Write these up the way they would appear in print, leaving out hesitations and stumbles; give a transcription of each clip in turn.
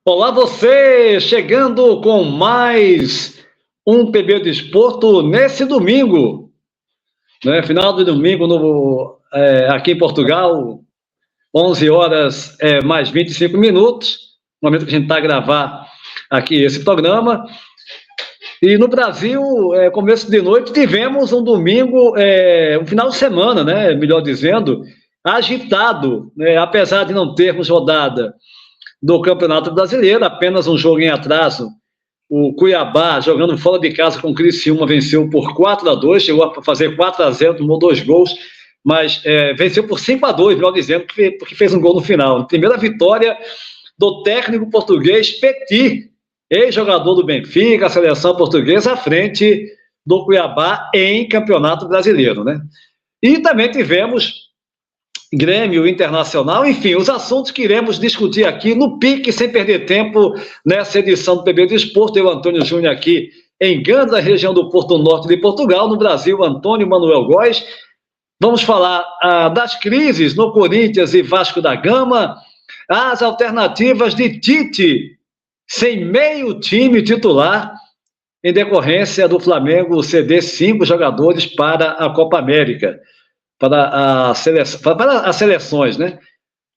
Olá você, chegando com mais um PB Desporto nesse domingo, né? Final de domingo aqui em Portugal, 11 horas mais 25 minutos, no momento que a gente está a gravar aqui esse programa. E no Brasil, começo de noite, tivemos um domingo, um final de semana, né? Melhor dizendo, agitado, né? Apesar de não termos rodada do Campeonato Brasileiro, apenas um jogo em atraso. O Cuiabá, jogando fora de casa com o Criciúma, venceu por 4-2, chegou a fazer 4-0, tomou 2 gols, mas venceu por 5-2, melhor dizendo, porque fez um gol no final. Primeira vitória do técnico português Petit, ex-jogador do Benfica, a seleção portuguesa, à frente do Cuiabá em Campeonato Brasileiro, né? E também tivemos Grêmio, Internacional, enfim, os assuntos que iremos discutir aqui no pique, sem perder tempo, nessa edição do PB Desporto. Eu, Antônio Júnior, aqui em Ganda, região do Porto Norte de Portugal, no Brasil, Antônio Manuel Góes. Vamos falar das crises no Corinthians e Vasco da Gama, as alternativas de Tite, sem meio time titular, em decorrência do Flamengo ceder 5 jogadores para a Copa América. Para as seleções, né?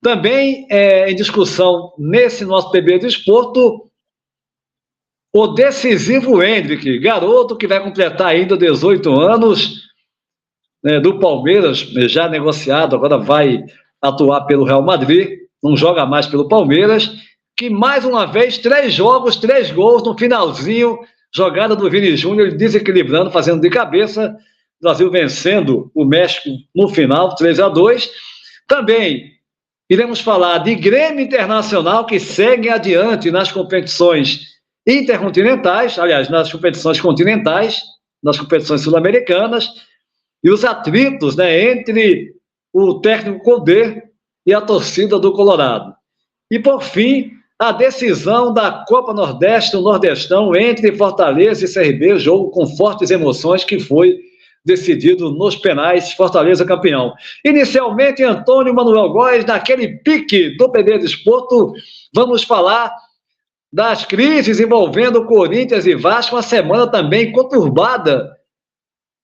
Também em discussão nesse nosso PB Desporto, o decisivo Endrick, garoto que vai completar ainda 18 anos, né, do Palmeiras, já negociado, agora vai atuar pelo Real Madrid, não joga mais pelo Palmeiras, que mais uma vez, 3 jogos, 3 gols no finalzinho, jogada do Vini Júnior, desequilibrando, fazendo de cabeça. Brasil vencendo o México no final, 3-2. Também iremos falar de Grêmio Internacional, que segue adiante nas competições intercontinentais, aliás, nas competições continentais, nas competições sul-americanas, e os atritos, né, entre o técnico Cudê e a torcida do Colorado. E, por fim, a decisão da Copa Nordeste, o Nordestão, entre Fortaleza e CRB, jogo com fortes emoções que foi decidido nos penais, Fortaleza campeão. Inicialmente, Antônio Manuel Góes, naquele pique do PB Desporto, vamos falar das crises envolvendo Corinthians e Vasco, uma semana também conturbada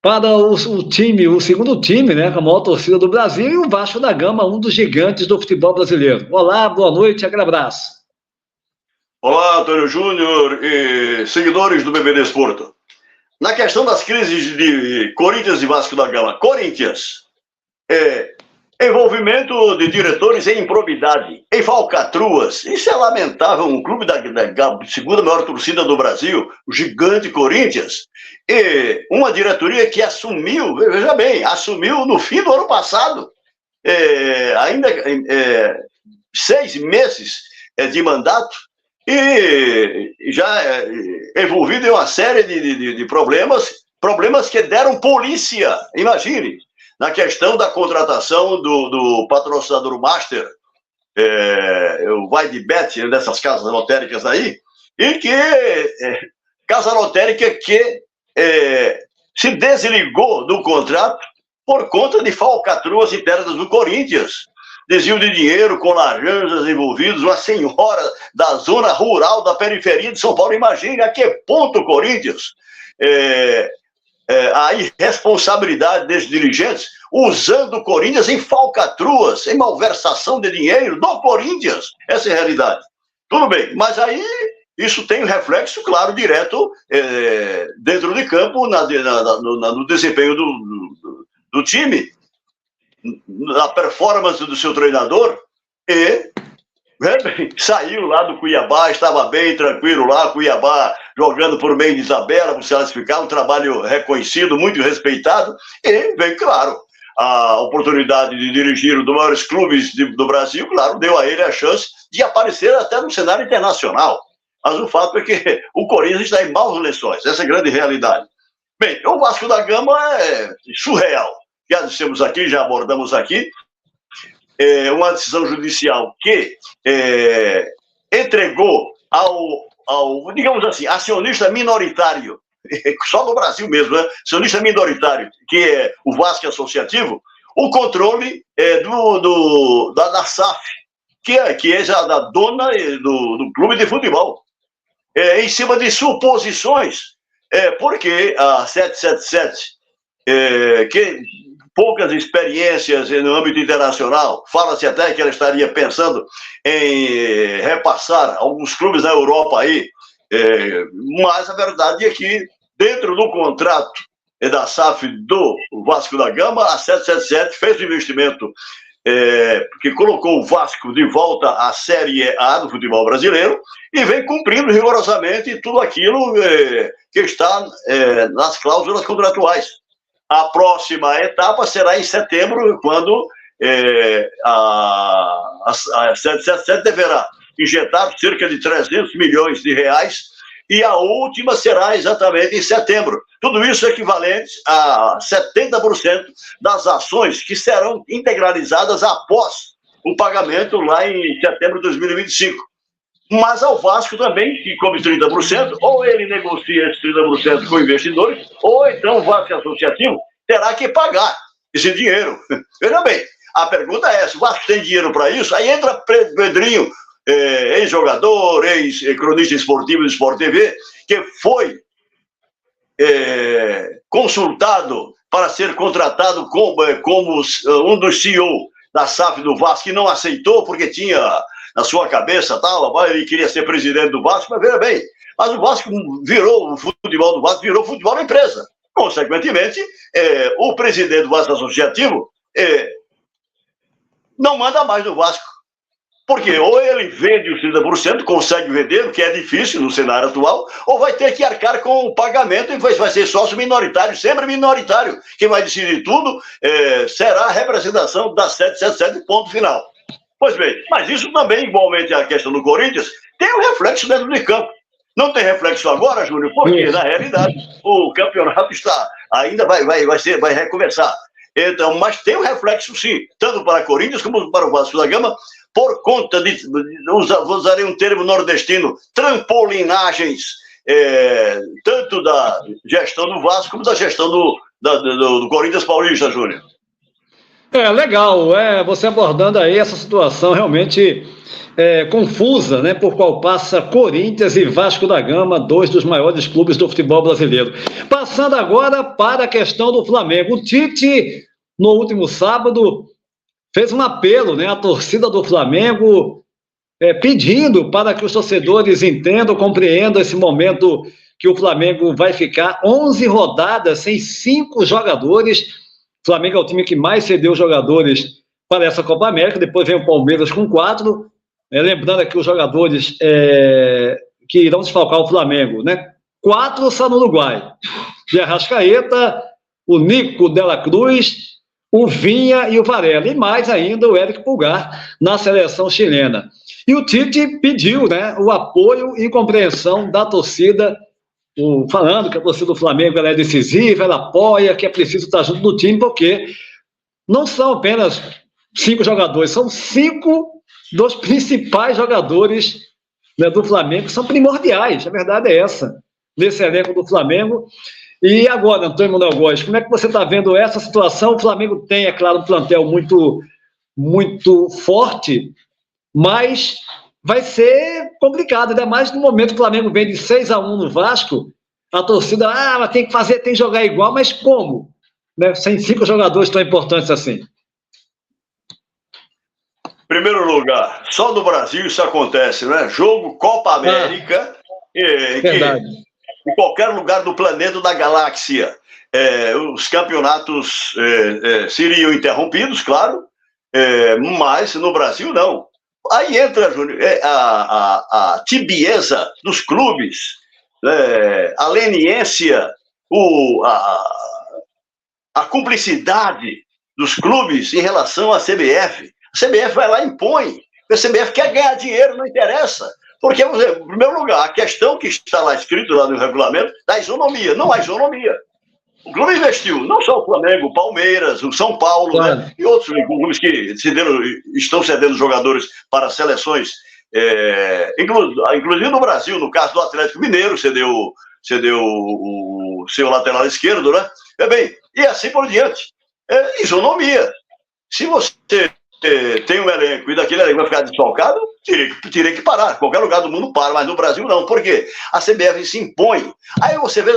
para o time, o segundo time, né, com a maior torcida do Brasil, e o Vasco da Gama, um dos gigantes do futebol brasileiro. Olá, boa noite, aquele abraço. Olá, Antônio Júnior e seguidores do PB Desporto. Na questão das crises de Corinthians e Vasco da Gama, Corinthians, envolvimento de diretores em improbidade, em falcatruas, isso é lamentável. Um clube da segunda maior torcida do Brasil, o gigante Corinthians, e uma diretoria que assumiu, veja bem, assumiu no fim do ano passado, ainda 6 meses de mandato, e já envolvido em uma série de problemas que deram polícia, imagine, na questão da contratação do patrocinador master, o Vaidebet, dessas casas lotéricas aí, e que casa lotérica que se desligou do contrato por conta de falcatruas internas do Corinthians. Desvio de dinheiro com laranjas envolvidos, uma senhora da zona rural da periferia de São Paulo. Imagine a que ponto o Corinthians, a irresponsabilidade desses dirigentes, usando o Corinthians em falcatruas, em malversação de dinheiro do Corinthians. Essa é a realidade. Tudo bem, mas aí isso tem um reflexo, claro, direto dentro de campo, no desempenho do time, na performance do seu treinador, e saiu lá do Cuiabá, estava bem tranquilo lá, Cuiabá jogando por meio de tabela, você classificar, um trabalho reconhecido, muito respeitado, e veio, claro, a oportunidade de dirigir um dos maiores clubes do Brasil, claro, deu a ele a chance de aparecer até no cenário internacional. Mas o fato é que o Corinthians está em maus lençóis, essa é a grande realidade. Bem, o Vasco da Gama é surreal. Já dissemos aqui, já abordamos aqui, uma decisão judicial que entregou ao, digamos assim, acionista minoritário, só no Brasil mesmo, né? Acionista minoritário, que é o Vasco Associativo, o controle da SAF, que é a dona do clube de futebol. Em cima de suposições, porque a 777, que poucas experiências no âmbito internacional, fala-se até que ela estaria pensando em repassar alguns clubes da Europa aí, mas a verdade é que dentro do contrato da SAF do Vasco da Gama, a 777 fez um investimento que colocou o Vasco de volta à Série A do futebol brasileiro e vem cumprindo rigorosamente tudo aquilo que está nas cláusulas contratuais. A próxima etapa será em setembro, quando a 777 deverá injetar cerca de 300 milhões de reais e a última será exatamente em setembro. Tudo isso equivalente a 70% das ações que serão integralizadas após o pagamento lá em setembro de 2025. Mas ao Vasco também, que come 30%, ou ele negocia esses 30% com investidores, ou então o Vasco Associativo terá que pagar esse dinheiro. Veja bem, a pergunta é essa: o Vasco tem dinheiro para isso? Aí entra Pedrinho, ex-jogador, ex-cronista esportivo do Sport TV, que foi consultado para ser contratado como um dos CEO da SAF do Vasco, que não aceitou porque tinha na sua cabeça, ele queria ser presidente do Vasco, mas veja bem, mas o Vasco o futebol do Vasco virou futebol empresa. Consequentemente, o presidente do Vasco Associativo não manda mais no Vasco. Porque ou ele vende os 30%, consegue vender, o que é difícil no cenário atual, ou vai ter que arcar com o pagamento e vai ser sócio minoritário, sempre minoritário. Quem vai decidir tudo será a representação da 777, ponto final. Pois bem, mas isso também, igualmente a questão do Corinthians, tem um reflexo dentro de campo. Não tem reflexo agora, Júnior, porque na realidade o campeonato ainda vai recomeçar. Então, mas tem um reflexo sim, tanto para o Corinthians como para o Vasco da Gama, por conta usarei um termo nordestino, trampolinagens, tanto da gestão do Vasco como da gestão do Corinthians Paulista, Júnior. Legal, você abordando aí essa situação realmente confusa, né, por qual passa Corinthians e Vasco da Gama, dois dos maiores clubes do futebol brasileiro. Passando agora para a questão do Flamengo. O Tite, no último sábado, fez um apelo, né, à torcida do Flamengo, pedindo para que os torcedores entendam, compreendam esse momento que o Flamengo vai ficar 11 rodadas sem 5 jogadores. O Flamengo é o time que mais cedeu jogadores para essa Copa América, depois vem o Palmeiras com 4, lembrando aqui os jogadores que irão desfalcar o Flamengo, né? 4 são no Uruguai, de Arrascaeta, o Nico Dela Cruz, o Vinha e o Varela, e mais ainda o Eric Pulgar na seleção chilena. E o Tite pediu, né, o apoio e compreensão da torcida, falando que a torcida do Flamengo ela é decisiva, ela apoia, que é preciso estar junto do time, porque não são apenas 5 jogadores, são 5 dos principais jogadores, né, do Flamengo, que são primordiais, a verdade é essa, nesse elenco do Flamengo. E agora, Antônio Manuel Góes, como é que você está vendo essa situação? O Flamengo tem, é claro, um plantel muito, muito forte, mas vai ser complicado, ainda mais no momento que o Flamengo vem de 6-1 no Vasco, a torcida, mas tem que jogar igual, mas como? Né? Sem 5 jogadores tão importantes assim. Em primeiro lugar, só no Brasil isso acontece, né? Jogo Copa América, verdade. Em qualquer lugar do planeta, da galáxia, os campeonatos seriam interrompidos, claro, mas no Brasil não. Aí entra, Júnior, a tibieza dos clubes, a leniência, a cumplicidade dos clubes em relação à CBF. A CBF vai lá e impõe. A CBF quer ganhar dinheiro, não interessa. Porque, em primeiro lugar, a questão que está lá escrito lá no regulamento da isonomia. Não há isonomia. O clube investiu, não só o Flamengo, o Palmeiras, o São Paulo, claro, né, e outros clubes que estão cedendo jogadores para seleções, inclusive no Brasil, no caso do Atlético Mineiro, cedeu o seu lateral esquerdo, né? Bem, e assim por diante. Isonomia. Se você tem um elenco e daquele elenco vai ficar desfalcado, teria que parar. Qualquer lugar do mundo para, mas no Brasil não. Por quê? A CBF se impõe. Aí você vê,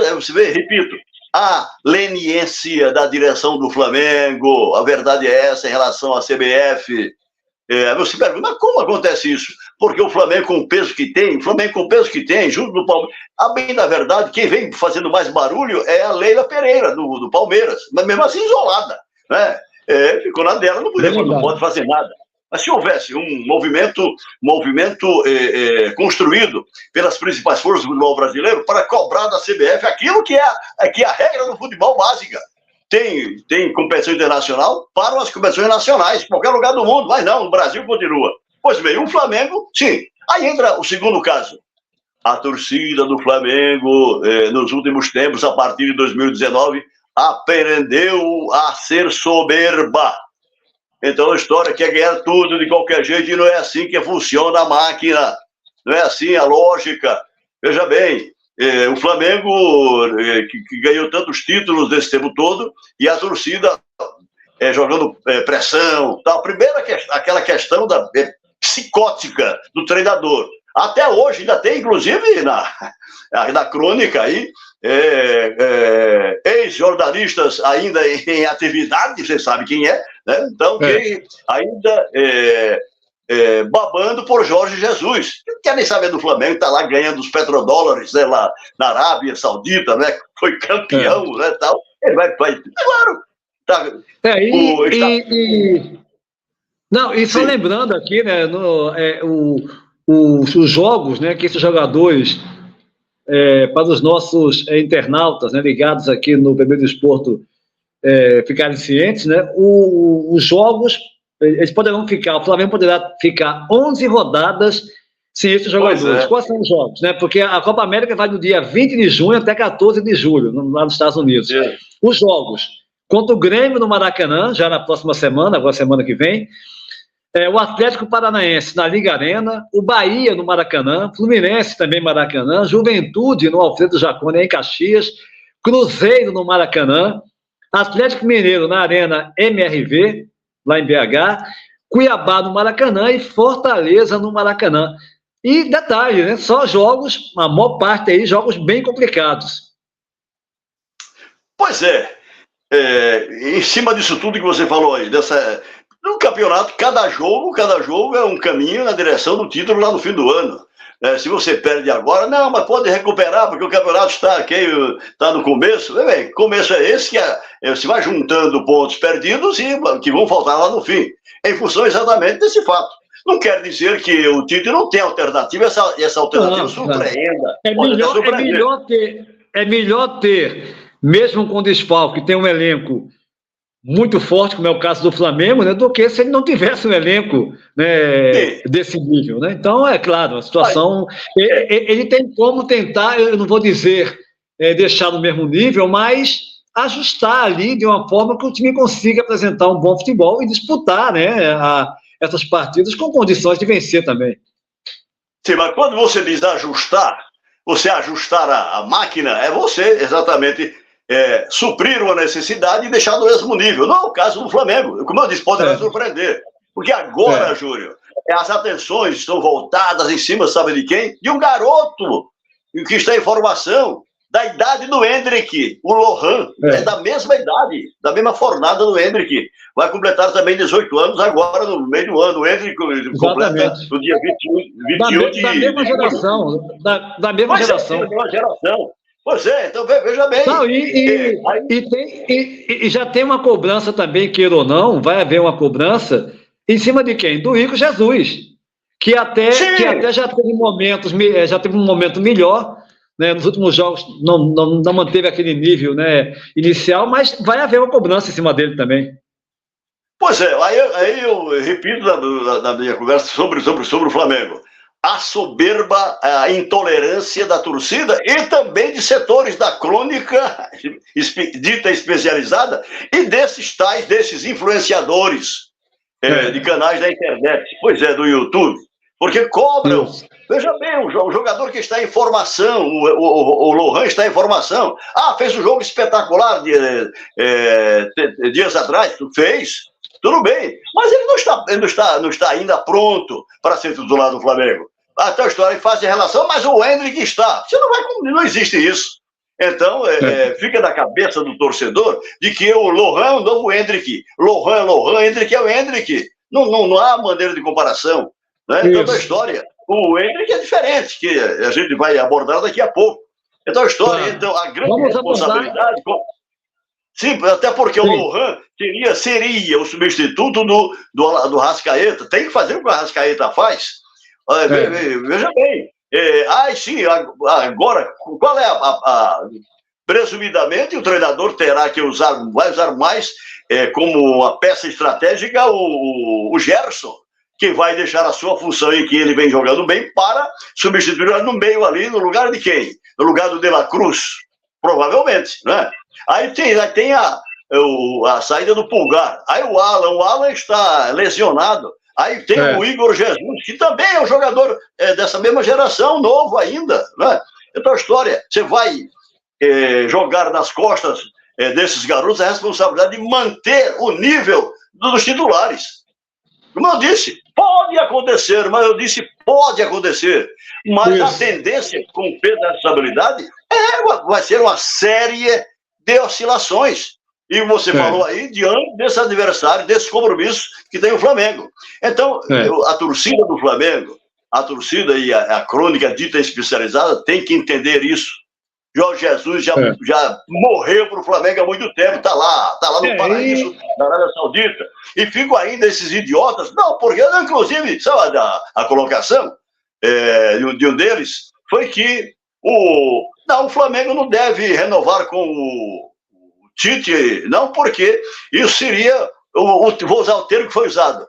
repito, a leniência da direção do Flamengo, a verdade é essa em relação à CBF. Você pergunta, mas como acontece isso? Porque o Flamengo com o peso que tem, junto do Palmeiras. A bem da verdade, quem vem fazendo mais barulho é a Leila Pereira, do Palmeiras, mas mesmo assim isolada, né? Ficou na dela, não pode fazer nada. Mas se houvesse um movimento construído pelas principais forças do futebol brasileiro para cobrar da CBF aquilo que é a regra do futebol básica. Tem competição internacional para as competições nacionais, em qualquer lugar do mundo, mas não, no Brasil continua. Pois bem, o Flamengo, sim. Aí entra o segundo caso. A torcida do Flamengo, nos últimos tempos, a partir de 2019, aprendeu a ser soberba. Então a história quer ganhar tudo de qualquer jeito e não é assim que funciona a máquina. Não é assim a lógica. Veja bem, o Flamengo, que ganhou tantos títulos desse tempo todo, e a torcida jogando pressão. Tal. Primeiro, aquela questão psicótica do treinador. Até hoje ainda tem, inclusive, na crônica aí, ex-jornalistas ainda em atividade, você sabe quem é, né? Então, que ainda babando por Jorge Jesus. Não quer nem saber do Flamengo, está lá ganhando os petrodólares, né, lá na Arábia Saudita, né? Foi campeão, né, tal. Ele vai claro. Tá, Não, e só lembrando aqui, né, os jogos, né, que esses jogadores, para os nossos internautas, né, ligados aqui no PB do Esporto, ficarem cientes, né, os jogos, eles poderão ficar, o Flamengo poderá ficar 11 rodadas sem esses jogadores. Quais são os jogos? Né? Porque a Copa América vai do dia 20 de junho até 14 de julho, lá nos Estados Unidos. Os jogos contra o Grêmio no Maracanã, já na próxima semana, agora semana que vem, o Atlético Paranaense na Liga Arena, o Bahia no Maracanã, Fluminense também Maracanã, Juventude no Alfredo Jaconi em Caxias, Cruzeiro no Maracanã, Atlético Mineiro na Arena MRV, lá em BH, Cuiabá no Maracanã e Fortaleza no Maracanã. E detalhe, né? Só jogos, a maior parte aí, jogos bem complicados. Pois em cima disso tudo que você falou aí, no campeonato, cada jogo é um caminho na direção do título lá no fim do ano. Se você perde agora, não, mas pode recuperar, porque o campeonato está no começo. Bem, começo é esse que se vai juntando pontos perdidos e que vão faltar lá no fim, em função exatamente desse fato. Não quer dizer que o Tite não tem alternativa, essa alternativa surpreenda. É melhor ter, mesmo com desfalque, ter um elenco muito forte, como é o caso do Flamengo, né, do que se ele não tivesse um elenco, né, desse nível. Né? Então, é claro, a situação... Ele tem como tentar, eu não vou dizer deixar no mesmo nível, mas ajustar ali de uma forma que o time consiga apresentar um bom futebol e disputar, né, essas partidas com condições de vencer também. Sim, mas quando você diz ajustar, você ajustar a máquina, é você exatamente... suprir uma necessidade e deixar no mesmo nível. Não é o caso do Flamengo. Como eu disse, poderá surpreender. Porque agora, Júlio, as atenções estão voltadas em cima, sabe de quem? De um garoto que está em formação, da idade do Endrick, o Lohan. É da mesma idade, da mesma fornada do Endrick. Vai completar também 18 anos agora, no meio do ano. O Endrick completa no dia 21 de... Da mesma geração. Da mesma geração. Pois então veja bem. Não, e já tem uma cobrança também, queira ou não, vai haver uma cobrança em cima de quem? Do Igor Jesus, que até já teve um momento melhor, né, nos últimos jogos não manteve aquele nível, né, inicial, mas vai haver uma cobrança em cima dele também. Pois aí eu repito na minha conversa sobre o Flamengo. A soberba, a intolerância da torcida e também de setores da crônica dita especializada e desses influenciadores de canais da internet, do YouTube, porque cobram. Veja bem, o jogador que está em formação, o Lohan está em formação. Fez um jogo espetacular dias atrás, fez. tudo bem, mas ele não está ainda pronto para ser titular do Flamengo. Até a história faz relação, mas o Endrick está. Não existe isso. Então, fica na cabeça do torcedor de que o Lohan é o novo Endrick. Lohan, Endrick é o Endrick. Não há maneira de comparação. Né? Então, a história. O Endrick é diferente, que a gente vai abordar daqui a pouco. Então, a história, então, a grande responsabilidade... Sim, até porque o Lohan seria o substituto do Arrascaeta. Tem que fazer o que o Arrascaeta faz. Veja bem. Sim, agora, qual é presumidamente, o treinador terá que vai usar mais como uma peça estratégica o Gerson, que vai deixar a sua função em que ele vem jogando bem para substituir no meio ali, no lugar de quem? No lugar do De La Cruz, provavelmente, né? Aí tem a saída do Pulgar, aí o Alan está lesionado, aí tem o Igor Jesus, que também é um jogador dessa mesma geração, novo ainda, né? Então a história, você vai jogar nas costas desses garotos a responsabilidade de manter o nível dos titulares. Como eu disse, pode acontecer, mas eu disse pode acontecer. Mas a tendência, com o peso da responsabilidade, vai ser uma série de oscilações. E você falou aí, diante desse adversário, desse compromisso que tem o Flamengo. Então, a torcida do Flamengo, a torcida e a crônica dita especializada tem que entender isso. Jorge Jesus já morreu para o Flamengo há muito tempo, está lá no paraíso, na Arábia Saudita. E ficam ainda esses idiotas. Não, porque, inclusive, sabe a colocação de um deles foi que o Flamengo não deve renovar com o Tite, não, porque isso seria, vou usar o termo que foi usado,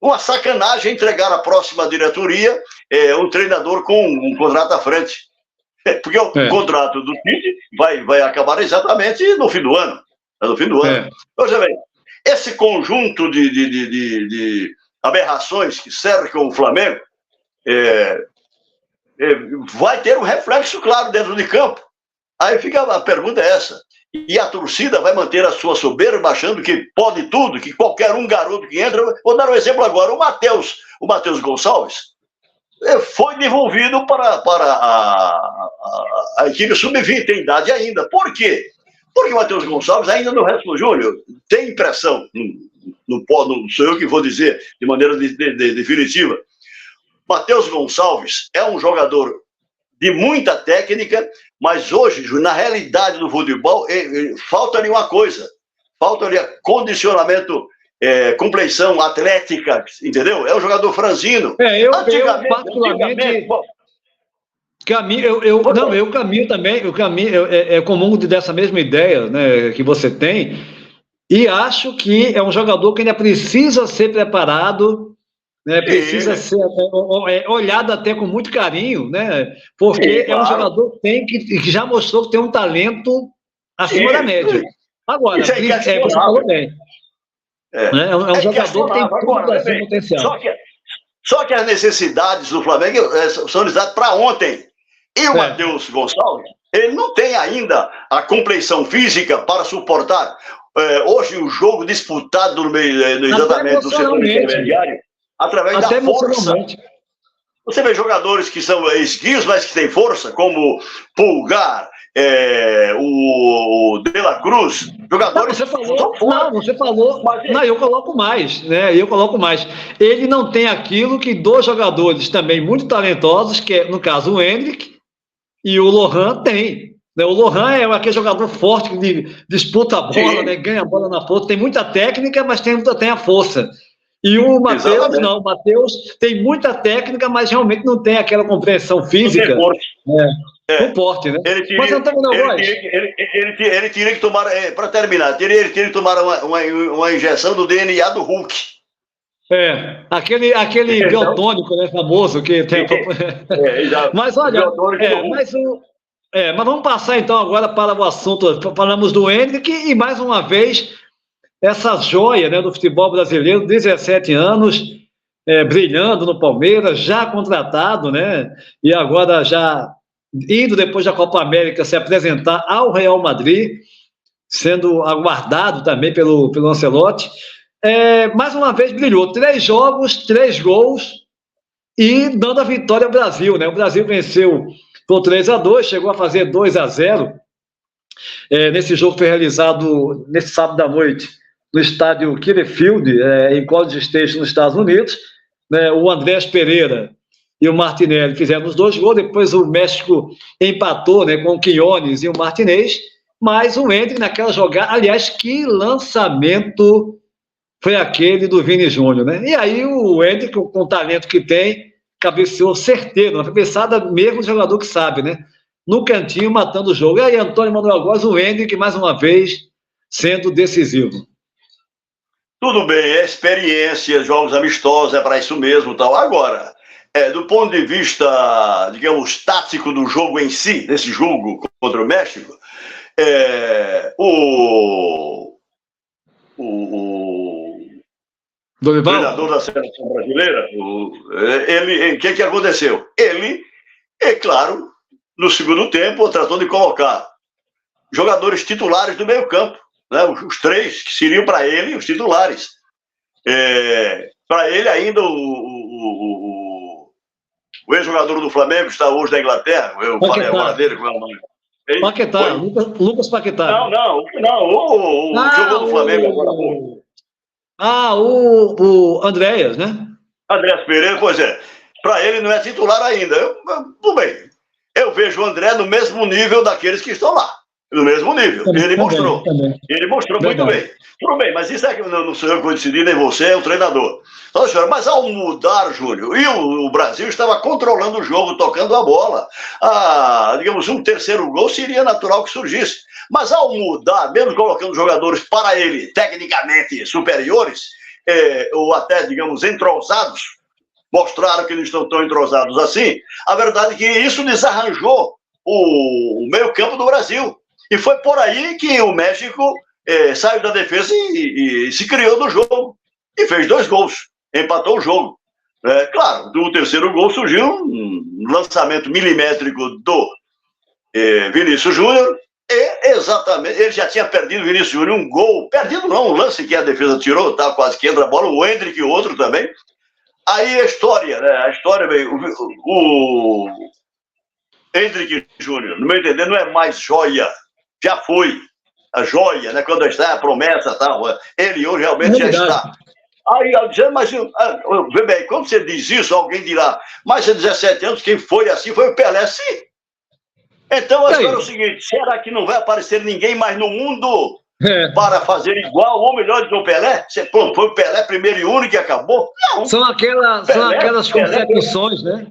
uma sacanagem entregar à próxima diretoria um treinador com um contrato à frente. Porque o contrato do Tite vai acabar exatamente no fim do ano. No fim do ano. Veja bem, esse conjunto de aberrações que cercam o Flamengo vai ter um reflexo claro dentro de campo. Aí fica a pergunta é essa. E a torcida vai manter a sua soberba achando que pode tudo, que qualquer garoto que entra... Vou dar um exemplo agora. O Matheus Gonçalves foi devolvido para a equipe sub-20, tem idade ainda. Por quê? Porque o Matheus Gonçalves ainda no Resto Júnior tem impressão, não sou eu que vou dizer de maneira definitiva. Matheus Gonçalves é um jogador de muita técnica, mas hoje, na realidade do futebol, falta-lhe uma coisa, falta-lhe condicionamento, compleição atlética, entendeu? É um jogador franzino. Eu particularmente... Caminho também, é comum dessa mesma ideia, né, que você tem, e acho que é um jogador que ainda precisa ser preparado, né, precisa ser olhado até com muito carinho, né, porque é um jogador que já mostrou que tem um talento acima da média. Agora, você falou bem. É um jogador que tem tudo assim potencial. Só que as necessidades do Flamengo são necessidades para ontem. E o Matheus Gonçalves, ele não tem ainda a compleição física para suportar hoje o jogo disputado no meio exatamente do setor intermediário, através da força. Você vê jogadores que são esguios, mas que têm força, como Pulgar, o De La Cruz, jogadores você falou, eu coloco mais, né? Ele não tem aquilo que dois jogadores também muito talentosos, que é, no caso, o Endrick e o Lohan tem. Né? O Lohan é aquele jogador forte que disputa a bola, né? Ganha a bola na força, tem muita técnica, mas tem a força. E o Matheus, não, o Matheus tem muita técnica, mas realmente não tem aquela compreensão física. Com porte, né? Ele teria que tomar, para terminar, ele teria que tomar uma injeção do DNA do Hulk. Aquele biotônico, né, famoso que tem. Mas olha, mas vamos passar então agora para o assunto. Falamos do Endrick e mais uma vez essa joia, né, do futebol brasileiro, 17 anos, brilhando no Palmeiras, já contratado, né? E agora já indo depois da Copa América se apresentar ao Real Madrid, sendo aguardado também pelo Ancelotti. mais uma vez brilhou. 3 jogos, 3 gols e dando a vitória ao Brasil, né? O Brasil venceu por 3-2, chegou a fazer 2-0. Nesse jogo foi realizado nesse sábado à noite no estádio Killer Field, em College Station, nos Estados Unidos. O Andrés Pereira e o Martinelli fizeram os 2 gols, depois o México empatou, né, com o Quiñones e o Martinez, mas o Endrick naquela jogada, aliás, que lançamento foi aquele do Vini Júnior, né? E aí o Endrick, com o talento que tem, cabeceou certeiro, uma cabeçada mesmo do jogador que sabe, né? No cantinho, matando o jogo. E aí, Antônio Manuel Góes, o Endrick, mais uma vez, sendo decisivo. Tudo bem, experiência, jogos amistosos, para isso mesmo, tal. Agora, do ponto de vista, digamos, tático do jogo em si, desse jogo contra o México, o treinador da seleção brasileira, o que aconteceu? Ele, claro, no segundo tempo, tratou de colocar jogadores titulares do meio campo, né? Os 3 que seriam para ele os titulares. Para ele ainda o ex-jogador do Flamengo está hoje na Inglaterra, eu falei agora dele, como é o nome? Paquetá, Lucas Paquetá. Não, o jogador do Flamengo agora. O Andréas, né? Andrés Pereira, pois é. Para ele não é titular ainda. Tudo bem. Eu vejo o André no mesmo nível daqueles que estão lá. No mesmo nível. Ele mostrou. Ele mostrou muito bem. Tudo bem, mas isso é que não sou eu que vou decidir, nem você, é o treinador. Então, senhora, mas ao mudar, Júlio, e o Brasil estava controlando o jogo, tocando a bola. Digamos, um terceiro gol seria natural que surgisse. Mas ao mudar, mesmo colocando jogadores para ele, tecnicamente superiores, ou até, digamos, entrosados, mostraram que eles estão tão entrosados assim, a verdade é que isso desarranjou o meio-campo do Brasil. E foi por aí que o México saiu da defesa e se criou no jogo. E fez 2 gols, empatou o jogo. Claro, do terceiro gol surgiu um lançamento milimétrico do Vinícius Júnior. E exatamente, ele já tinha perdido o Vinícius Júnior um gol. Perdido não, um lance que a defesa tirou, tá, quase que entra a bola, o Endrick e o outro também. Aí a história, né? A história veio. O Endrick Júnior, no meu entender, não é mais joia. Já foi a joia, né? Quando está a promessa e tal. Ele hoje realmente já está. Aí eu dizendo, mas bem, quando você diz isso, alguém dirá, mas há 17 anos, quem foi assim foi o Pelé, sim. Então, agora é o seguinte, será que não vai aparecer ninguém mais no mundo para fazer igual ou melhor do que o Pelé? Pronto, foi o Pelé primeiro e único e acabou? Não. São aquelas concepções, né?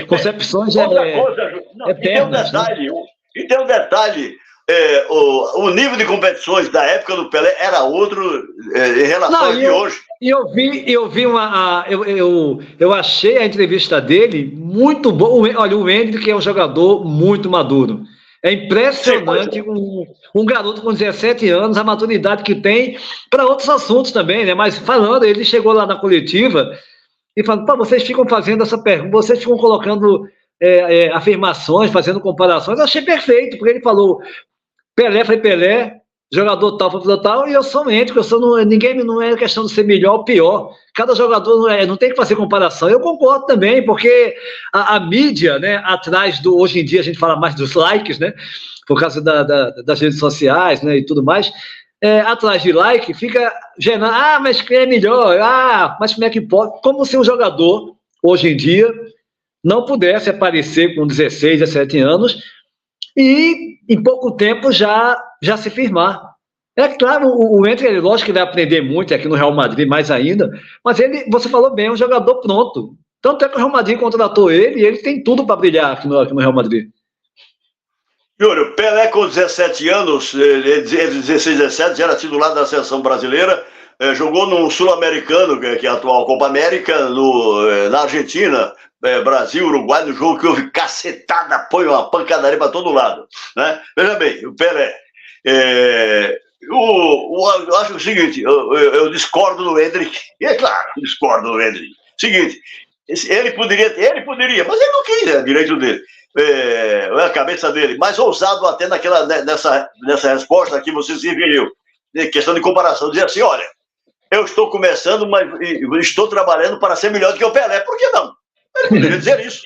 Concepções outra coisa, eternas. E tem um detalhe, o nível de competições da época do Pelé era outro em relação ao de hoje. Eu achei a entrevista dele muito boa. Olha, o Endrick é um jogador muito maduro. É impressionante um garoto com 17 anos, a maturidade que tem para outros assuntos também, né? Mas falando, ele chegou lá na coletiva e falou, vocês ficam fazendo essa pergunta, vocês ficam colocando afirmações, fazendo comparações. Eu achei perfeito, porque ele falou, Pelé foi Pelé, jogador tal foi tal, e eu sou um Endrick, ninguém, não é questão de ser melhor ou pior. Cada jogador não tem que fazer comparação. Eu concordo também, porque a mídia, né, atrás hoje em dia a gente fala mais dos likes, né, por causa das redes sociais, né, e tudo mais, atrás de like fica gerando, mas quem é melhor? Mas como é que pode? Como se um jogador, hoje em dia, não pudesse aparecer com 16, 17 anos e em pouco tempo já se firmar. É claro, o Endrick, lógico que vai aprender muito aqui no Real Madrid, mais ainda, mas você falou bem, é um jogador pronto. Tanto é que o Real Madrid contratou ele e ele tem tudo para brilhar aqui no Real Madrid. Júlio, Pelé com 17 anos, 16, 17, já era titular da seleção brasileira, jogou no Sul-Americano, que é a atual Copa América, na Argentina, Brasil, Uruguai, no jogo que houve cacetada, põe uma pancadaria para todo lado. Né? Veja bem, o Pelé. Eu acho o seguinte, eu discordo do Endrick, e é claro, discordo do Endrick. Seguinte, ele poderia, mas ele não quis, é direito dele, a cabeça dele, mais ousado até nessa resposta que você se referiu, questão de comparação, dizer assim, olha, eu estou começando, mas estou trabalhando para ser melhor do que o Pelé. Por que não? Ele poderia dizer isso.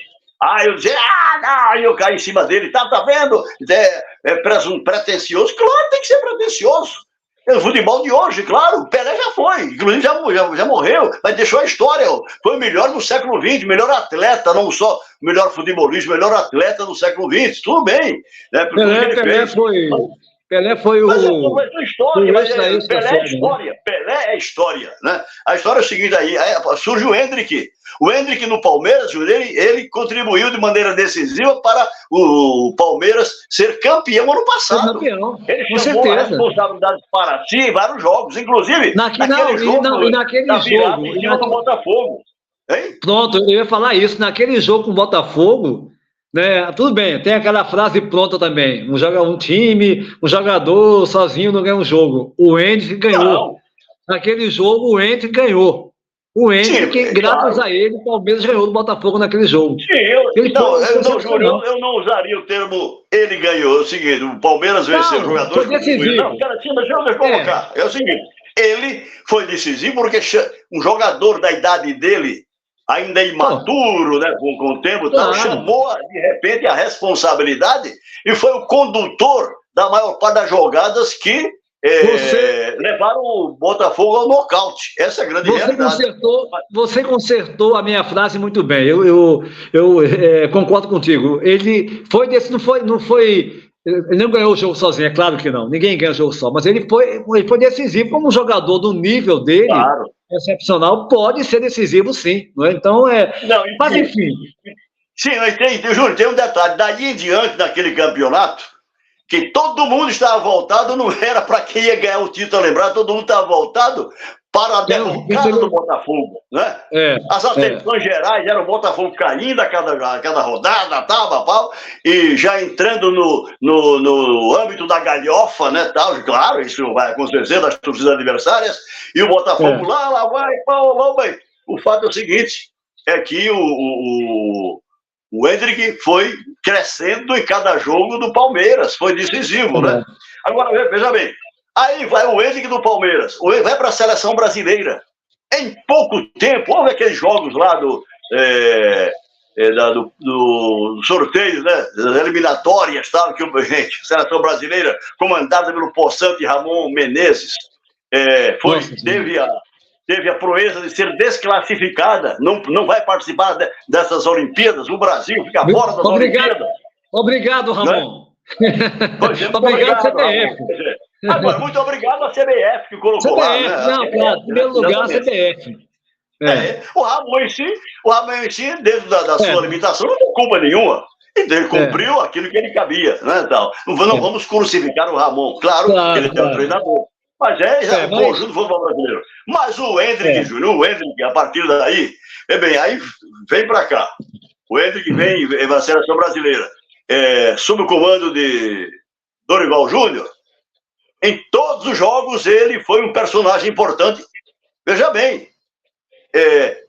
Eu dizer, não, eu caí em cima dele, tá vendo? Pretencioso. Claro, tem que ser pretencioso. O futebol de hoje, claro, o Pelé já foi, inclusive já morreu, mas deixou a história. Foi o melhor do século XX, melhor atleta, não só melhor futebolista, melhor atleta do século XX, tudo bem. Né? Pelé foi o... Mas é história, Pelé é história, né? Pelé é história, né? A história é o seguinte, aí surge o Hendrick. O Hendrick no Palmeiras, ele contribuiu de maneira decisiva para o Palmeiras ser campeão ano passado. Ele chamou a responsabilidade para si em vários jogos, inclusive naquele jogo em cima do Botafogo. Hein? Pronto, eu ia falar isso, naquele jogo com o Botafogo, né, tudo bem, tem aquela frase pronta também, um time, um jogador sozinho não ganha um jogo. O Hendrick ganhou. Não. Naquele jogo, o Hendrick ganhou. O Hendrick, graças a ele, o Palmeiras ganhou do Botafogo naquele jogo. Sim, eu não usaria o termo ele ganhou. É o seguinte, o Palmeiras venceu jogadores... Foi decisivo. Não, cara, deixa eu colocar. É o seguinte, ele foi decisivo porque um jogador da idade dele, ainda imaturo, né, com o tempo, chamou, de repente, a responsabilidade e foi o condutor da maior parte das jogadas que levaram o Botafogo ao nocaute. Essa é a grande realidade. Você consertou a minha frase muito bem. Eu concordo contigo. Ele foi desse, não foi. Ele não ganhou o jogo sozinho, é claro que não. Ninguém ganha o jogo só. Mas ele foi decisivo como um jogador do nível dele. Claro. Excepcional, pode ser decisivo, sim. Não é? Então, mas, enfim. Sim, mas Júlio, tem um detalhe. Daí em diante, naquele campeonato, que todo mundo estava voltado, não era para quem ia ganhar o título, lembrar, todo mundo estava voltado para a derrocada do Botafogo, né? As atenções gerais eram o Botafogo caindo a cada rodada, tal, e já entrando no âmbito da galhofa, né, tal, claro, isso vai acontecer das torcidas adversárias, e o Botafogo lá vai, vai. O fato é o seguinte, é que o Hendrick foi crescendo em cada jogo do Palmeiras, foi decisivo, né? Agora, veja bem, aí vai o Hendrick do Palmeiras, vai para a seleção brasileira. Em pouco tempo, houve aqueles jogos lá do sorteio, né? Das eliminatórias, tal, que a seleção brasileira, comandada pelo Poçante Ramon Menezes, teve a proeza de ser desclassificada, não vai participar dessas Olimpíadas, o Brasil fica fora das Olimpíadas. Obrigado, Ramon. Obrigado, CBF. Agora, muito obrigado à CBF que colocou CBF, lá. Não, claro, em primeiro lugar, a CBF. O Ramon em si, dentro da sua limitação, não tem culpa nenhuma. Ele cumpriu aquilo que ele cabia, né? Então, não vamos crucificar o Ramon. Claro que ele é um treinador. Mas o conjunto do futebol brasileiro. Mas o Hendrick, Júnior, a partir daí, aí vem para cá. O Hendrick vem para a seleção brasileira, sob o comando de Dorival Júnior. Em todos os jogos ele foi um personagem importante. Veja bem,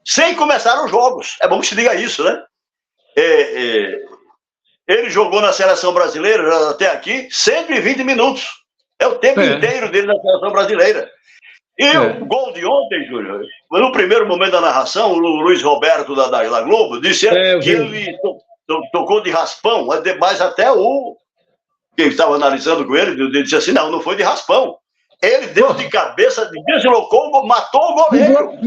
sem começar os jogos. É bom que se diga isso, né? Ele jogou na seleção brasileira até aqui 120 minutos. É o tempo inteiro dele na seleção brasileira. E o gol de ontem, Júlio, no primeiro momento da narração, o Luiz Roberto da Globo disse que ele tocou de raspão, mas até quem estava analisando com ele disse assim, não foi de raspão. Ele deu de cabeça, deslocou, matou o goleiro.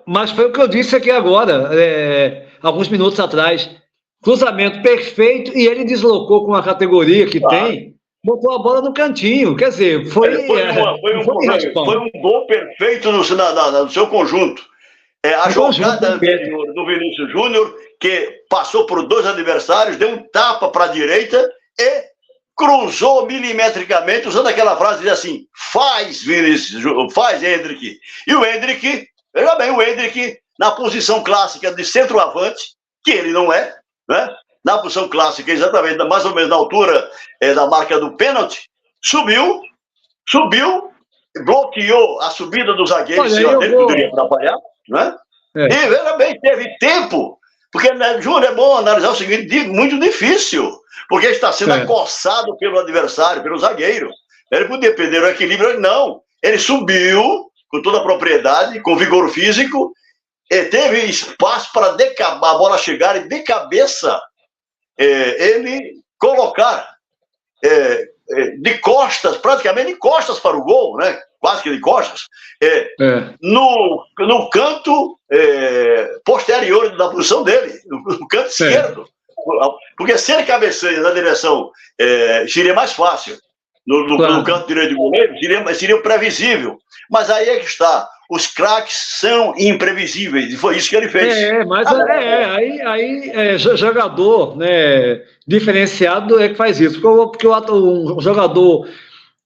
Mas foi o que eu disse aqui agora, alguns minutos atrás. Cruzamento perfeito e ele deslocou com a categoria que tem, botou a bola no cantinho. Quer dizer, foi um gol perfeito no seu conjunto. A jogada anterior do Vinícius Júnior, que passou por dois adversários, deu um tapa para a direita e cruzou milimetricamente, usando aquela frase de assim, faz Vinícius, faz Hendrick. E o Hendrick, veja bem, na posição clássica de centroavante, que ele não é, né? Na posição clássica, exatamente, mais ou menos na altura da marca do pênalti, subiu, bloqueou a subida do zagueiro, poderia atrapalhar, né? E, veja bem, teve tempo, porque, Júlio, é bom analisar o seguinte, muito difícil, porque está sendo acossado pelo adversário, pelo zagueiro. Ele podia perder o equilíbrio, não. Ele subiu com toda a propriedade, com vigor físico, teve espaço para a bola chegar e de cabeça ele colocar de costas, praticamente de costas para o gol, né? Quase que de costas, no canto posterior da posição dele, no canto esquerdo. Porque se ele cabeceia na direção, seria mais fácil. No canto direito do goleiro, seria previsível. Mas aí é que está. Os craques são imprevisíveis, e foi isso que ele fez. Jogador, né, diferenciado é que faz isso. Porque um jogador,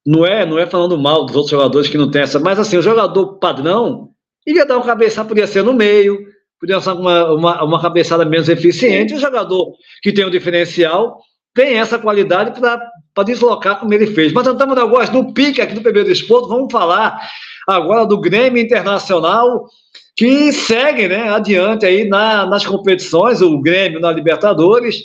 não é falando mal dos outros jogadores que não tem essa, mas assim, o jogador padrão, iria dar uma cabeçada, podia ser no meio, podia ser uma cabeçada menos eficiente. O jogador que tem um diferencial tem essa qualidade para deslocar como ele fez. Mas estamos agora no pique aqui do PB do Desporto, vamos falar agora do Grêmio Internacional, que segue, né, adiante aí nas competições, o Grêmio na Libertadores,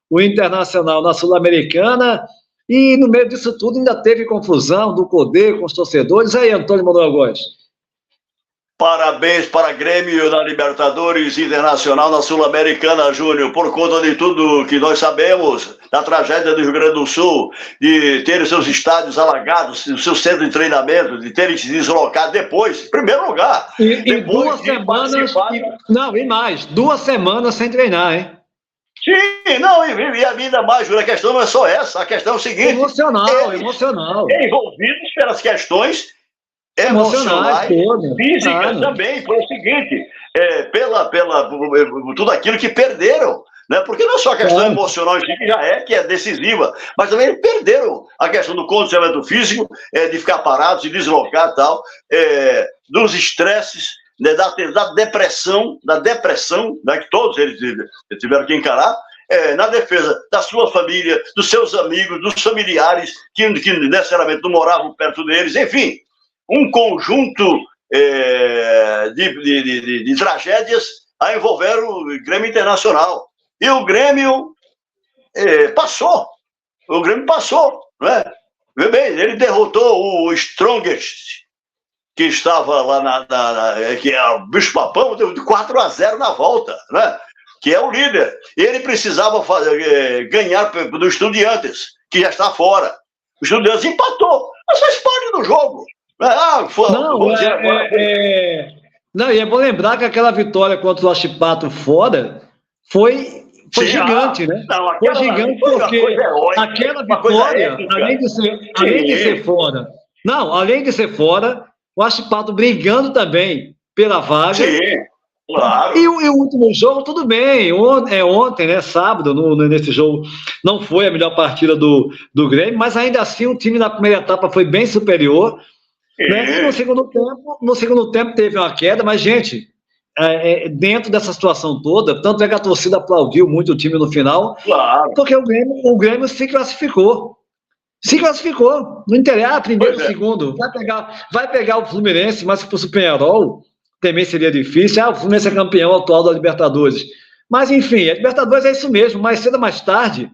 o Internacional na Sul-Americana, e no meio disso tudo ainda teve confusão do Codê com os torcedores. Aí, Antônio Manuel Góes. Parabéns para Grêmio na Libertadores, Internacional na Sul-Americana, Júnior, por conta de tudo que nós sabemos da tragédia do Rio Grande do Sul, de ter os seus estádios alagados, o seu centro de treinamento, de terem se deslocado depois, em primeiro lugar. E 2 semanas, e mais, 2 semanas sem treinar, hein? Sim, não, e ainda mais, Júnior, a questão não é só essa, a questão é o seguinte... Emocional. Envolvidos pelas questões emocionais, físicas também, foi o seguinte, tudo aquilo que perderam, né? Porque não é só a questão emocional que é decisiva, mas também eles perderam a questão do condicionamento físico, de ficar parado, se deslocar e tal, dos estresses, né? da depressão, né? Que todos eles tiveram que encarar, na defesa da sua família, dos seus amigos, dos familiares que necessariamente não moravam perto deles, enfim, um conjunto de tragédias a envolver o Grêmio Internacional. E o Grêmio passou. O Grêmio passou, né? Vê bem, ele derrotou o Strongest, que estava lá que é o Bicho-Papão, de 4-0 na volta, né? Que é o líder. E ele precisava ganhar do Estudiantes, que já está fora. O Estudiantes empatou, mas faz parte do jogo. Não, e é bom lembrar que aquela vitória contra o Huachipato fora foi gigante, né? Não, foi gigante porque aquela vitória, além de ser fora, além de ser fora, o Huachipato brigando também pela vaga. Sim, claro. E o último jogo, tudo bem, ontem, né, sábado, nesse jogo, não foi a melhor partida do Grêmio, mas ainda assim o time na primeira etapa foi bem superior. Né? E no segundo tempo teve uma queda, mas, gente, dentro dessa situação toda, tanto é que a torcida aplaudiu muito o time no final, claro, porque o Grêmio se classificou. Não interessa, primeiro, segundo. Vai pegar o Fluminense, mas se fosse o Peñarol, também seria difícil. O Fluminense é campeão atual da Libertadores. Mas, enfim, a Libertadores é isso mesmo, mais cedo ou mais tarde,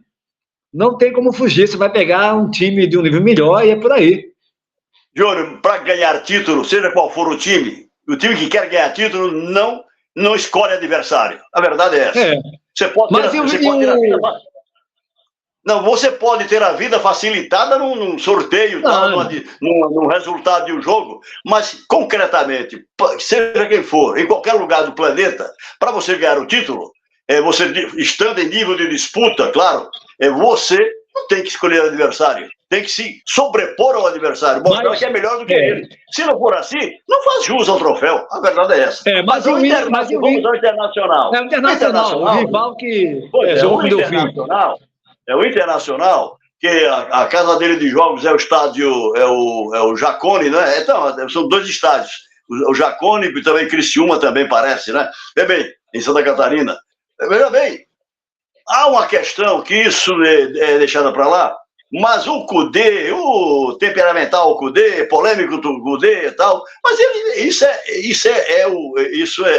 não tem como fugir. Você vai pegar um time de um nível melhor e é por aí. Júnior, para ganhar título, seja qual for o time que quer ganhar título não escolhe adversário. A verdade é essa. Você pode ter a vida facilitada num sorteio, num resultado de um jogo, mas concretamente, seja quem for, em qualquer lugar do planeta, para você ganhar o título, você estando em nível de disputa, claro, você não tem que escolher adversário. Tem que se sobrepor ao adversário, mostrar que é melhor do que ele. Se não for assim, não faz jus ao troféu. A verdade é essa. Mas o Internacional. O Internacional, o rival que jogou o Internacional. É o Internacional, que a casa dele de jogos é o estádio, é o Jacone, né? Então, são 2 estádios. O Jacone e também Criciúma também parece, né? Bem, em Santa Catarina. Veja bem, há uma questão que isso é deixada para lá, mas o Cudê, o temperamental Cudê, polêmico do Cudê e tal, mas isso é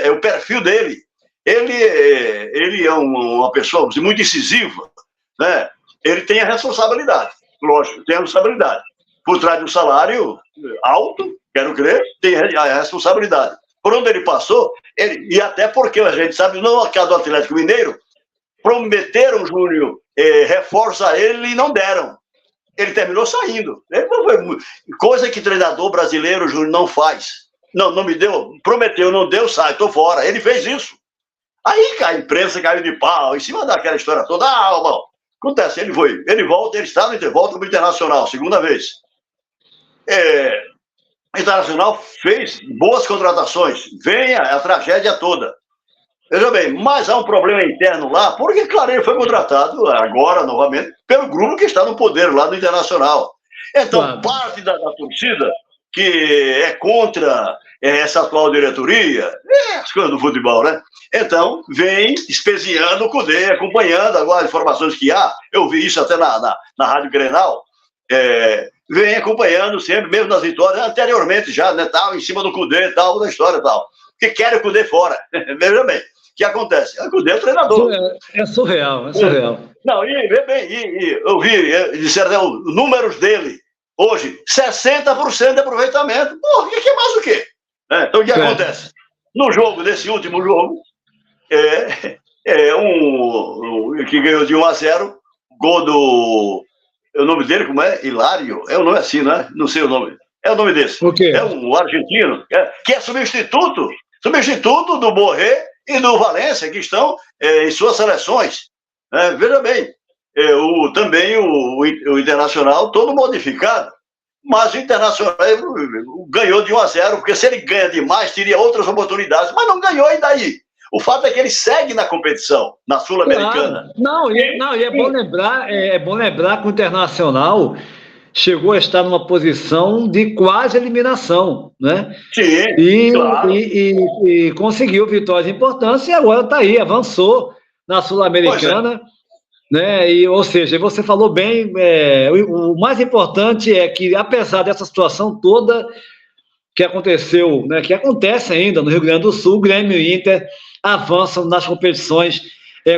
o perfil dele. Ele é uma pessoa muito decisiva, né? Ele tem a responsabilidade, lógico, tem a responsabilidade. Por trás de um salário alto, quero crer, tem a responsabilidade. Por onde ele passou, e até porque a gente sabe, no caso do Atlético Mineiro, prometeram, Júnior, reforço a ele e não deram. Ele terminou saindo. Coisa que treinador brasileiro, Júnior, não faz. Não me deu, prometeu, não deu, sai, tô fora. Ele fez isso. Aí a imprensa caiu de pau, em cima daquela história toda. Bom, acontece, ele volta, ele está volta para o Internacional, segunda vez. O Internacional fez boas contratações, vem a tragédia toda. Veja bem, mas há um problema interno lá, porque, claro, ele foi contratado agora, novamente, pelo grupo que está no poder lá do Internacional. Então, parte da torcida que é contra essa atual diretoria, as coisas do futebol, né? Então, vem especiando o Cudê, acompanhando agora as informações que há, eu vi isso até na Rádio Grenal, vem acompanhando sempre, mesmo nas vitórias, anteriormente já, né, tal, em cima do Cudê e tal, da história e tal, que querem o Cudê fora, veja bem. O que acontece? O Cudê é o treinador. É surreal, é surreal. Não, eu vi, disseram números dele, hoje, 60% de aproveitamento. Pô, que é mais o quê? Então, o que acontece? No jogo, nesse último jogo, que ganhou de 1-0, gol do... O nome dele, como é? Hilário? É o nome assim, não é? Não sei o nome. É o nome desse. É um argentino, que é substituto do Borré e do Valência, que estão em suas seleções. Veja bem, também o Internacional todo modificado, mas o Internacional ganhou de 1-0, porque se ele ganha demais, teria outras oportunidades, mas não ganhou, e daí? O fato é que ele segue na competição, na Sul-Americana. Claro. E é bom lembrar que o Internacional chegou a estar numa posição de quase eliminação, né? Sim, claro. E conseguiu vitórias importantes e agora está aí, avançou na Sul-Americana, né? Ou seja, você falou bem, o mais importante é que, apesar dessa situação toda que aconteceu, né, que acontece ainda no Rio Grande do Sul, Grêmio e Inter avançam nas competições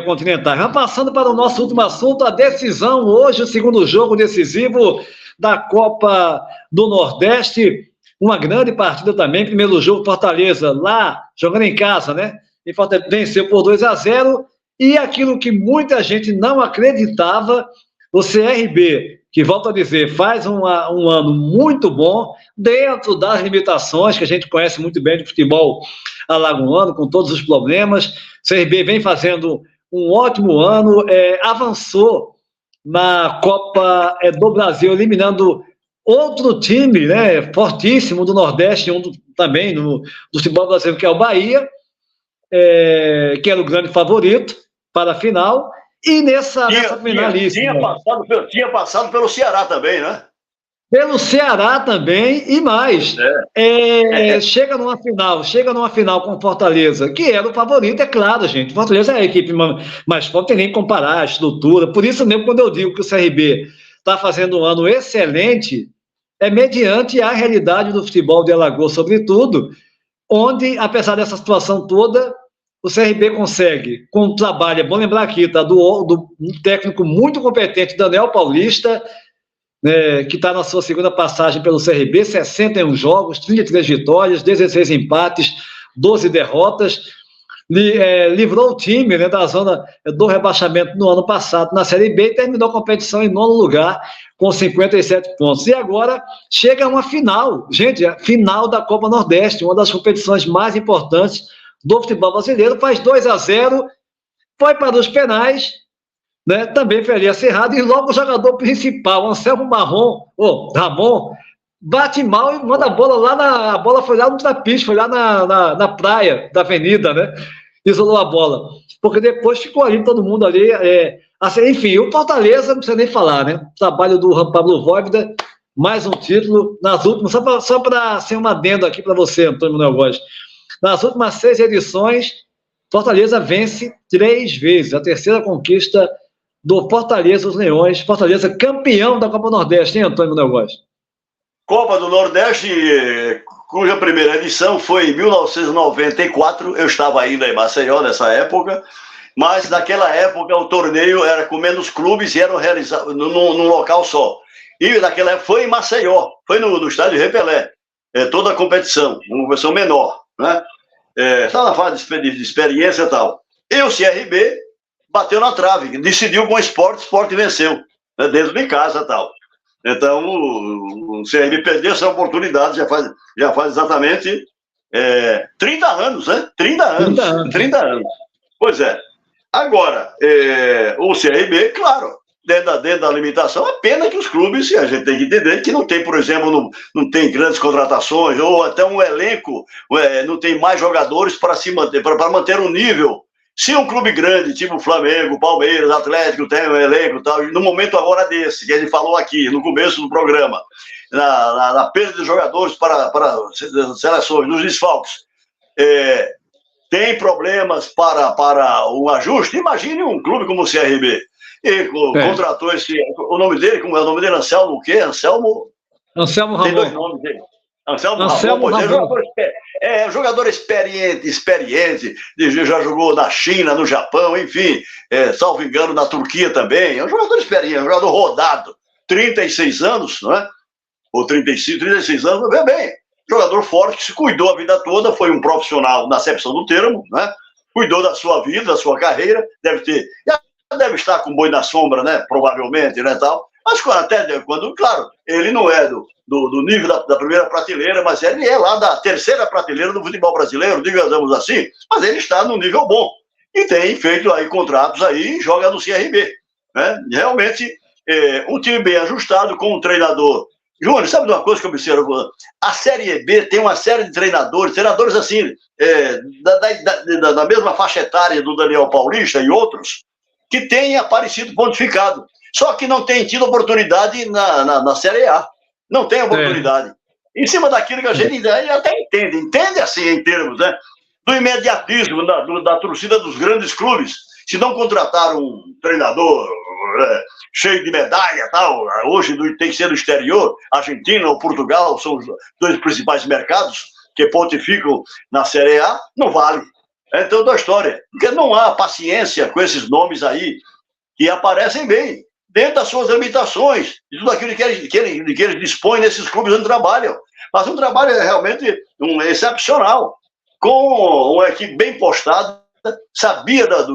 continentais. Vamos passando para o nosso último assunto, a decisão hoje, o segundo jogo decisivo da Copa do Nordeste, uma grande partida também, primeiro jogo Fortaleza lá, jogando em casa, né? E Fortaleza venceu por 2-0, e aquilo que muita gente não acreditava, o CRB, que, volto a dizer, faz um ano muito bom, dentro das limitações que a gente conhece muito bem do futebol alagoano, com todos os problemas. O CRB vem fazendo um ótimo ano, avançou na Copa do Brasil, eliminando outro time, né, fortíssimo do Nordeste, também do futebol brasileiro, que é o Bahia, que era o grande favorito para a final, e nessa finalíssima... Tinha passado pelo Ceará também, né? Pelo Ceará também, e mais. Chega numa final com Fortaleza, que era o favorito, é claro, gente. Fortaleza é a equipe mais forte, não tem nem que comparar a estrutura. Por isso mesmo, quando eu digo que o CRB está fazendo um ano excelente, é mediante a realidade do futebol de Alagoas, sobretudo, onde, apesar dessa situação toda, o CRB consegue, com um trabalho, é bom lembrar aqui, tá, do um técnico muito competente, Daniel Paulista, que está na sua segunda passagem pelo CRB, 61 jogos, 33 vitórias, 16 empates, 12 derrotas, livrou o time, né, da zona do rebaixamento no ano passado na Série B e terminou a competição em 9º lugar com 57 pontos. E agora chega a uma final, gente, a final da Copa Nordeste, uma das competições mais importantes do futebol brasileiro, faz 2-0, foi para os penais, né? Também foi ali acerrado, e logo o jogador principal, Anselmo Ramon, bate mal e manda a bola lá, a bola foi lá no trapiche, foi lá na praia da avenida, né? Isolou a bola, porque depois ficou ali, todo mundo ali, assim, enfim, o Fortaleza, não precisa nem falar, né? O trabalho do Pablo Voivoda, mais um título, nas últimas, só para ser uma adenda aqui para você, Antônio Manuel Góes, nas últimas 6 edições, Fortaleza vence 3 vezes, a terceira conquista do Fortaleza, os Leões, Fortaleza campeão da Copa Nordeste, hein, Antônio Manuel Góes? Copa do Nordeste, cuja primeira edição foi em 1994, eu estava ainda em Maceió nessa época, mas naquela época o torneio era com menos clubes e eram realizados num local só. E naquela época foi em Maceió, foi no estádio Repelé. toda a competição, uma competição menor, né? Está na fase de experiência e tal. E o CRB bateu na trave, decidiu com o Sport venceu, né, dentro de casa e tal. Então, o CRB perdeu essa oportunidade, já faz exatamente 30 anos, né? 30 anos. Pois é. Agora, o CRB, claro, dentro da limitação, a pena que os clubes, a gente tem que entender que não tem, por exemplo, não tem grandes contratações, ou até um elenco, não tem mais jogadores para se manter, para manter o nível. Se um clube grande, tipo Flamengo, Palmeiras, Atlético, tem um elenco e tal, no momento agora desse, que a gente falou aqui, no começo do programa, na perda de jogadores para seleções, nos desfalques, tem problemas para um ajuste, imagine um clube como o CRB, e contratou o nome dele, como é o nome dele? Anselmo o quê? Anselmo Ramon. Tem 2 nomes dele. Anselmo Ramon. Jogador experiente, já jogou na China, no Japão, enfim, salvo engano, na Turquia também. É um jogador experiente, um jogador rodado, 36 anos, não é? Ou 35, 36 anos, bem. Jogador forte, que se cuidou a vida toda, foi um profissional na acepção do termo, né? Cuidou da sua vida, da sua carreira, deve estar com boi na sombra, né? Provavelmente, né, tal. Mas quando, claro, ele não é do nível da primeira prateleira, mas ele é lá da terceira prateleira do futebol brasileiro, digamos assim, mas ele está no nível bom. E tem feito aí contratos aí e joga no CRB, né? Realmente, um time bem ajustado, com um treinador. Júnior, sabe de uma coisa que eu observo? A Série B tem uma série de treinadores assim, da mesma faixa etária do Daniel Paulista e outros, que têm aparecido pontificado. Só que não tem tido oportunidade na Série A. Não tem oportunidade. Em cima daquilo que a gente até entende assim em termos, né, do imediatismo da torcida dos grandes clubes. Se não contratar um treinador cheio de medalha, tal, hoje tem que ser do exterior, Argentina ou Portugal são os 2 principais mercados que pontificam na Série A, não vale. É toda a história. Porque não há paciência com esses nomes aí que aparecem bem, dentro das suas limitações, de tudo aquilo que eles dispõem nesses clubes onde trabalham. Mas um trabalho realmente excepcional, com uma equipe bem postada, sabia da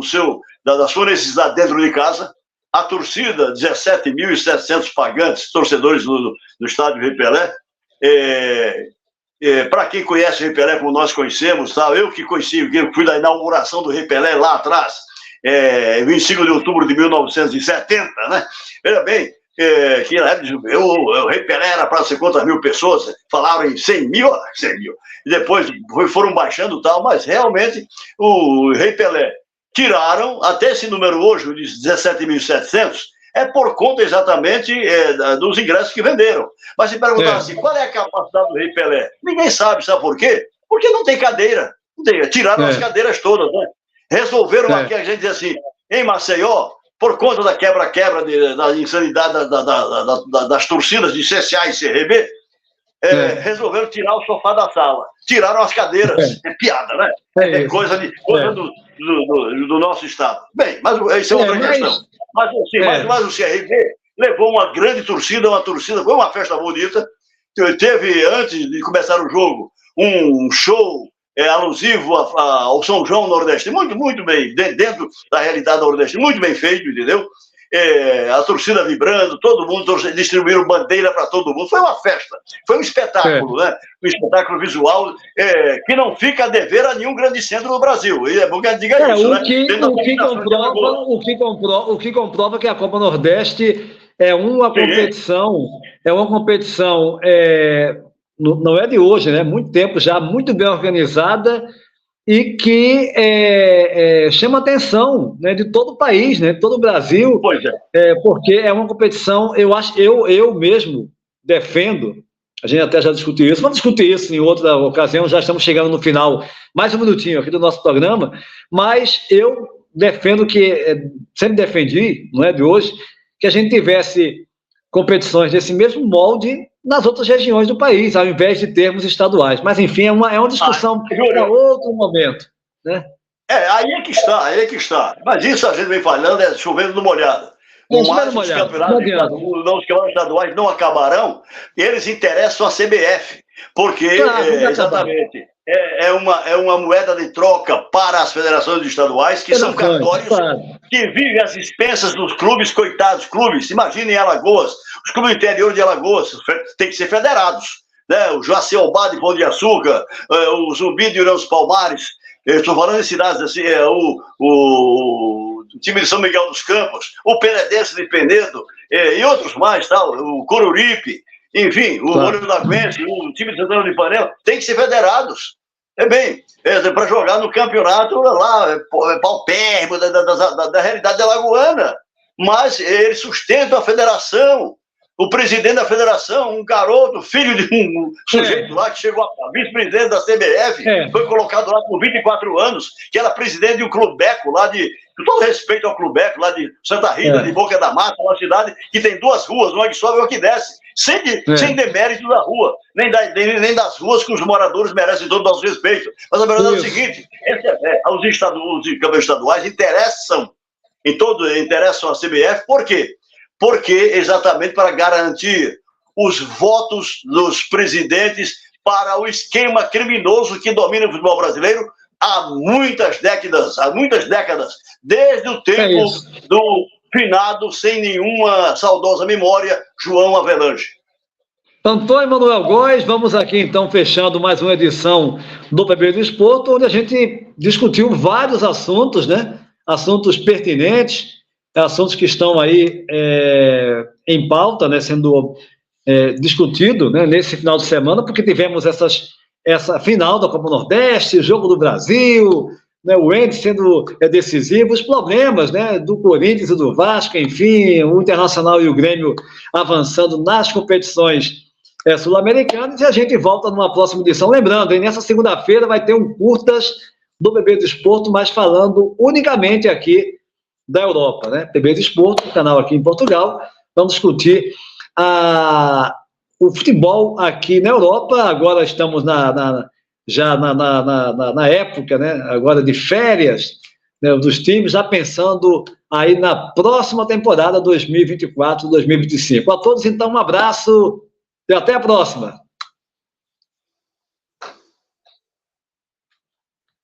sua necessidade dentro de casa, a torcida, 17.700 pagantes, torcedores no estádio Rei Pelé. Para quem conhece o Rei Pelé como nós conhecemos, tá? Eu que fui da inauguração do Rei Pelé lá atrás, 25 de outubro de 1970, né? Veja bem, que na época o Rei Pelé era para ser quantas mil pessoas, falaram em 100 mil, e depois foram baixando e tal, mas realmente o Rei Pelé tiraram, até esse número hoje, de 17.700, por conta exatamente dos ingressos que venderam. Mas se perguntar assim, qual é a capacidade do Rei Pelé? Ninguém sabe por quê? Porque não tem cadeira. Tiraram as cadeiras todas, né? Resolveram aqui, a gente diz assim, em Maceió, por conta da quebra-quebra da insanidade das torcidas de CSA e CRB, resolveram tirar o sofá da sala. Tiraram as cadeiras. É piada, né? Coisa do nosso estado. Bem, mas isso é outra questão. Mas o CRB levou uma grande torcida, foi uma festa bonita. Teve, antes de começar o jogo, um show alusivo ao São João Nordeste, muito bem, dentro da realidade nordestina, muito bem feito, entendeu? A torcida vibrando, todo mundo distribuindo bandeira para todo mundo. Foi uma festa, foi um espetáculo, né? Um espetáculo visual que não fica a dever a nenhum grande centro do Brasil. E é bom que diga isso, né? O que comprova que a Copa Nordeste é uma competição, não é de hoje, né? Muito tempo já, muito bem organizada e que chama a atenção, né, de todo o país, né, de todo o Brasil, porque é uma competição, eu mesmo defendo, a gente até já discutiu isso, vamos discutir isso em outra ocasião, já estamos chegando no final, mais um minutinho aqui do nosso programa, mas eu defendo sempre defendi, não é de hoje, que a gente tivesse competições desse mesmo molde nas outras regiões do país, ao invés de termos estaduais. Mas, enfim, é uma discussão para outro momento, né? Aí é que está. Mas isso a gente vem falando, chovendo no molhado. Mas os campeonatos estaduais não acabarão, eles interessam a CBF. Porque, exatamente, é uma moeda de troca para as federações estaduais, que são cartórios que vivem às expensas dos clubes, coitados clubes. Imaginem Alagoas, os clubes do interior de Alagoas têm que ser federados, né? O Jaciobá de Pão de Açúcar, o Zumbi de União dos Palmares, estou falando em cidades assim, o time de São Miguel dos Campos, o Penedense de Penedo, e outros mais, tal, o Coruripe, enfim, o Olho da Guense, o time de Santana de Ipanema, tem que ser federados. Para jogar no campeonato lá, paupérrimo da realidade alagoana. Mas ele sustenta a federação. O presidente da federação, um garoto, filho de um sujeito lá que chegou a vice-presidente da CBF, foi colocado lá com 24 anos, que era presidente de um clubeco lá com todo respeito ao clubeco lá de Santa Rita, de Boca da Mata, uma cidade que tem 2 ruas, uma que sobe e uma que desce, sem demérito da rua, nem das ruas que os moradores merecem todo o nosso respeito. Mas a verdade é o seguinte, os câmaras estaduais interessam a CBF, por quê? Porque exatamente para garantir os votos dos presidentes para o esquema criminoso que domina o futebol brasileiro há muitas décadas, desde o tempo do finado, sem nenhuma saudosa memória, João Avelange. Antônio Manuel Góes, vamos aqui então fechando mais uma edição do PB do Esporto, onde a gente discutiu vários assuntos, né? Assuntos pertinentes, assuntos que estão aí em pauta, né, sendo discutido, né, nesse final de semana, porque tivemos essa final da Copa Nordeste, Jogo do Brasil, né, o Ende sendo decisivo, os problemas, né, do Corinthians e do Vasco, enfim, o Internacional e o Grêmio avançando nas competições sul-americanas, e a gente volta numa próxima edição. Lembrando, nessa segunda-feira vai ter um curtas do PB do Esporto, mas falando unicamente aqui da Europa, né? PB do Esporto, canal aqui em Portugal. Vamos discutir o futebol aqui na Europa. Agora estamos já na época, né? Agora de férias, né, dos times, já pensando aí na próxima temporada 2024-2025. A todos, então, um abraço e até a próxima.